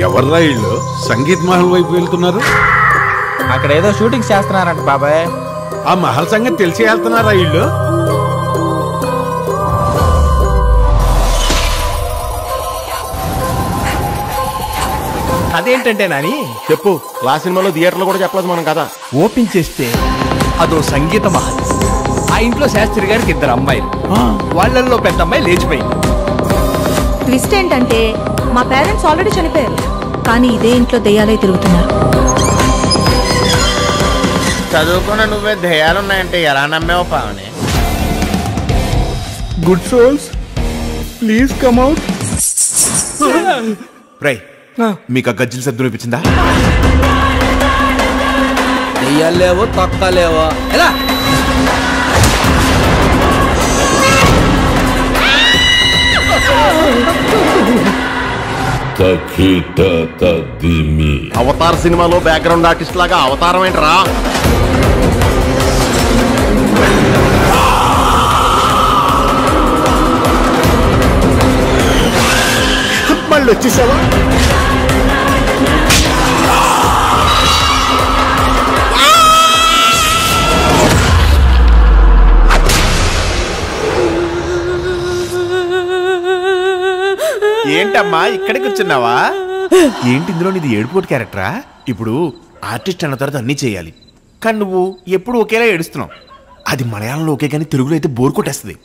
ఎవర్రా ఇళ్ళు సంగీత్ మహల్ వైపు వెళ్తున్నారు? అక్కడ ఏదో షూటింగ్ చేస్తున్నారంట బాబాయ్. ఆ మహల్ సంగతి తెలిసి వెళ్తున్నారా ఇళ్ళు? అదేంటంటే నాని చెప్పు. క్లాస్ సినిమాలో థియేటర్లో కూడా చెప్పలేదు మనం కదా. ఓపెన్ చేస్తే అదో సంగీత మహల్. ఆ ఇంట్లో శాస్త్రి గారికి 2 అమ్మాయిలు, వాళ్ళల్లో పెద్ద అమ్మాయి లేచిపోయింది. ట్విస్ట్ ఏంటంటే మా పేరెంట్స్ ఆల్రెడీ చనిపోయారు, కానీ ఇదే ఇంట్లో దెయ్యాలే తిరుగుతున్నారు. చదువుకున్న నువ్వే దెయ్యాలున్నాయంటే ఎలా నమ్మేవో Pavani? Good souls please come out. రై, మీకు ఆ గజ్జిల శబ్దం వినిపించిందా? దెయ్యాలేవో తొక్కలేవో ఎలా? అవతార్ సినిమాలో బ్యాక్గ్రౌండ్ ఆర్టిస్ట్ లాగా అవతారం ఏంట్రా? మళ్ళీ వచ్చేసావా? ఏంటమ్మా ఇక్కడ కూర్చున్నావా? ఏంటి ఇందులో నీది ఏడుపోటు క్యారెక్టరా? ఇప్పుడు ఆర్టిస్ట్ అన్న తర్వాత అన్నీ చేయాలి, కానీ నువ్వు ఎప్పుడు ఒకేలా ఏడుస్తున్నావు. అది మలయాళంలో ఓకే, కానీ తెలుగులో అయితే బోర్ కొట్టేస్తుంది.